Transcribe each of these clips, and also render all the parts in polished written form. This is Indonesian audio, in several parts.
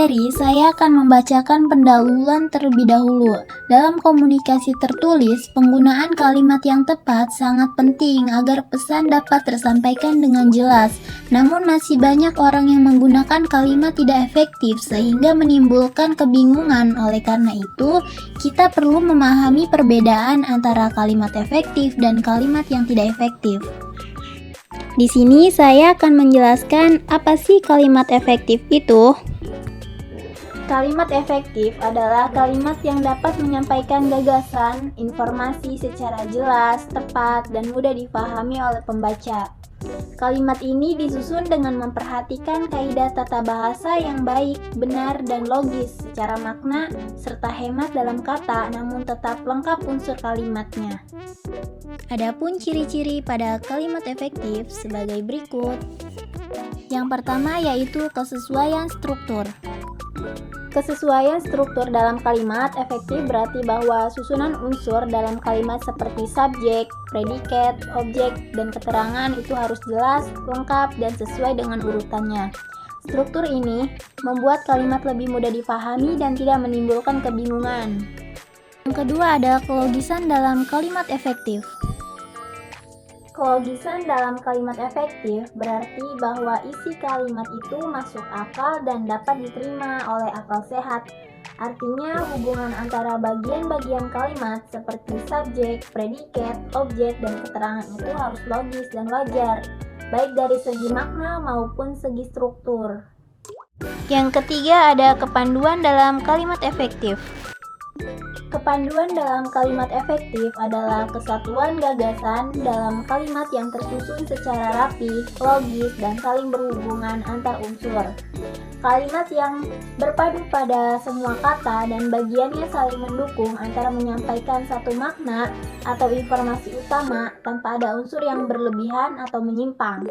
materi, saya akan membacakan pendahuluan terlebih dahulu. Dalam komunikasi tertulis, penggunaan kalimat yang tepat sangat penting agar pesan dapat tersampaikan dengan jelas. Namun masih banyak orang yang menggunakan kalimat tidak efektif sehingga menimbulkan kebingungan. Oleh karena itu, kita perlu memahami perbedaan antara kalimat efektif dan kalimat yang tidak efektif. Di sini saya akan menjelaskan apa sih kalimat efektif itu. Kalimat efektif adalah kalimat yang dapat menyampaikan gagasan, informasi secara jelas, tepat, dan mudah dipahami oleh pembaca. Kalimat ini disusun dengan memperhatikan kaidah tata bahasa yang baik, benar, dan logis secara makna, serta hemat dalam kata, namun tetap lengkap unsur kalimatnya. Adapun ciri-ciri pada kalimat efektif sebagai berikut. Yang pertama yaitu kesesuaian struktur. Kesesuaian struktur dalam kalimat efektif berarti bahwa susunan unsur dalam kalimat seperti subjek, predikat, objek, dan keterangan itu harus jelas, lengkap, dan sesuai dengan urutannya. Struktur ini membuat kalimat lebih mudah dipahami dan tidak menimbulkan kebingungan. Yang kedua ada kelogisan dalam kalimat efektif. Kelogisan dalam kalimat efektif berarti bahwa isi kalimat itu masuk akal dan dapat diterima oleh akal sehat. Artinya hubungan antara bagian-bagian kalimat seperti subjek, predikat, objek, dan keterangan itu harus logis dan wajar, baik dari segi makna maupun segi struktur. Yang ketiga ada kepanduan dalam kalimat efektif. Kepanduan dalam kalimat efektif adalah kesatuan gagasan dalam kalimat yang tersusun secara rapi, logis, dan saling berhubungan antar unsur. Kalimat yang berpadu pada semua kata dan bagiannya saling mendukung antara menyampaikan satu makna atau informasi utama tanpa ada unsur yang berlebihan atau menyimpang.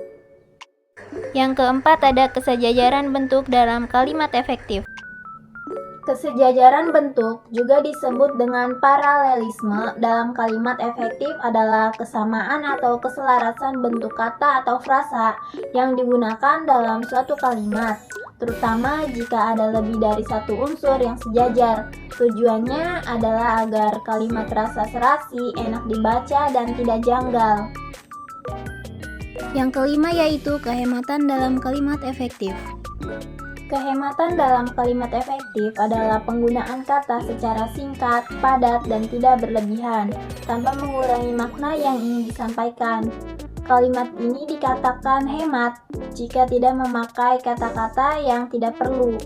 Yang keempat ada kesejajaran bentuk dalam kalimat efektif. Kesejajaran bentuk juga disebut dengan paralelisme dalam kalimat efektif adalah kesamaan atau keselarasan bentuk kata atau frasa yang digunakan dalam suatu kalimat, terutama jika ada lebih dari satu unsur yang sejajar. Tujuannya adalah agar kalimat terasa serasi, enak dibaca, dan tidak janggal. Yang kelima yaitu kehematan dalam kalimat efektif. Kehematan dalam kalimat efektif adalah penggunaan kata secara singkat, padat, dan tidak berlebihan, tanpa mengurangi makna yang ingin disampaikan. Kalimat ini dikatakan hemat jika tidak memakai kata-kata yang tidak perlu.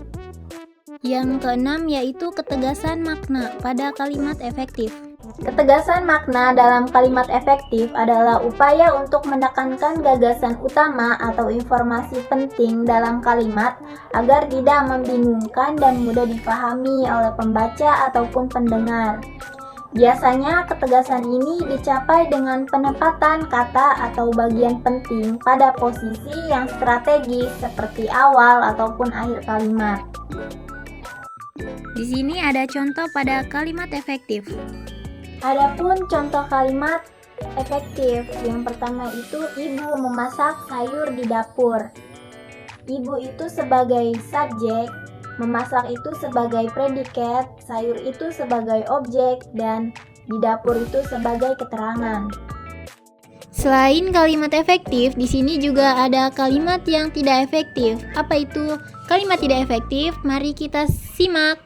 Yang keenam yaitu ketegasan makna pada kalimat efektif. Ketegasan makna dalam kalimat efektif adalah upaya untuk menekankan gagasan utama atau informasi penting dalam kalimat agar tidak membingungkan dan mudah dipahami oleh pembaca ataupun pendengar. Biasanya ketegasan ini dicapai dengan penempatan kata atau bagian penting pada posisi yang strategis seperti awal ataupun akhir kalimat. Di sini ada contoh pada kalimat efektif. Adapun contoh kalimat efektif, yang pertama itu ibu memasak sayur di dapur. Ibu itu sebagai subjek, memasak itu sebagai predikat, sayur itu sebagai objek, dan di dapur itu sebagai keterangan. Selain kalimat efektif, di sini juga ada kalimat yang tidak efektif. Apa itu kalimat tidak efektif? Mari kita simak.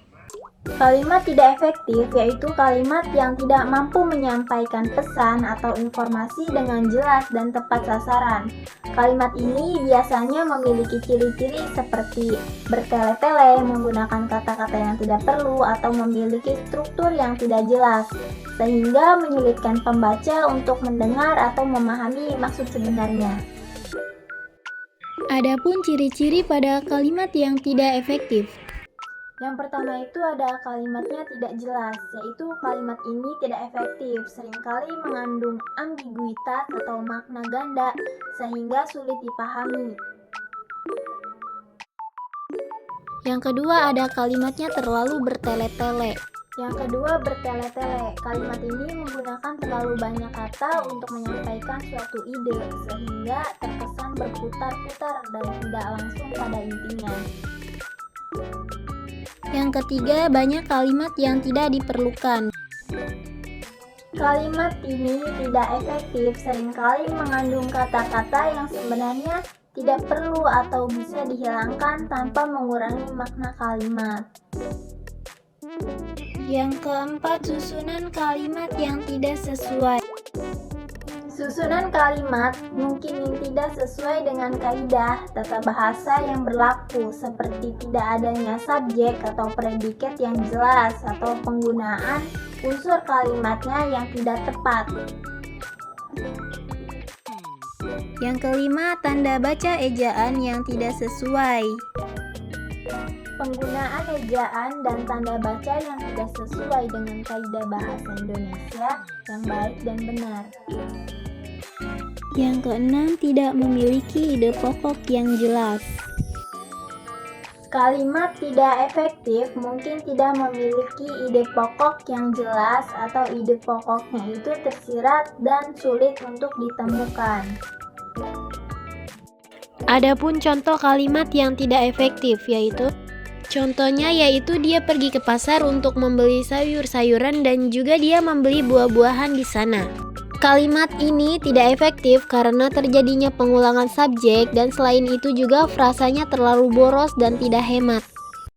Kalimat tidak efektif yaitu kalimat yang tidak mampu menyampaikan pesan atau informasi dengan jelas dan tepat sasaran. Kalimat ini biasanya memiliki ciri-ciri seperti bertele-tele, menggunakan kata-kata yang tidak perlu, atau memiliki struktur yang tidak jelas, sehingga menyulitkan pembaca untuk mendengar atau memahami maksud sebenarnya. Adapun ciri-ciri pada kalimat yang tidak efektif. Yang pertama itu ada kalimatnya tidak jelas, yaitu kalimat ini tidak efektif, seringkali mengandung ambiguitas atau makna ganda sehingga sulit dipahami. Yang kedua ada kalimatnya terlalu bertele-tele. Kalimat ini menggunakan terlalu banyak kata untuk menyampaikan suatu ide sehingga terkesan berputar-putar dan tidak langsung pada intinya. Yang ketiga, banyak kalimat yang tidak diperlukan. Kalimat ini tidak efektif, seringkali mengandung kata-kata yang sebenarnya tidak perlu atau bisa dihilangkan tanpa mengurangi makna kalimat. Yang keempat, susunan kalimat yang tidak sesuai. Susunan kalimat mungkin tidak sesuai dengan kaidah tata bahasa yang berlaku, seperti tidak adanya subjek atau predikat yang jelas atau penggunaan unsur kalimatnya yang tidak tepat. Yang kelima, tanda baca ejaan yang tidak sesuai. Penggunaan ejaan dan tanda baca yang tidak sesuai dengan kaidah bahasa Indonesia yang baik dan benar. Yang keenam, tidak memiliki ide pokok yang jelas. Kalimat tidak efektif mungkin tidak memiliki ide pokok yang jelas atau ide pokoknya itu tersirat dan sulit untuk ditemukan. Adapun contoh kalimat yang tidak efektif contohnya yaitu dia pergi ke pasar untuk membeli sayur-sayuran dan juga dia membeli buah-buahan di sana. Kalimat ini tidak efektif karena terjadinya pengulangan subjek dan selain itu juga frasanya terlalu boros dan tidak hemat.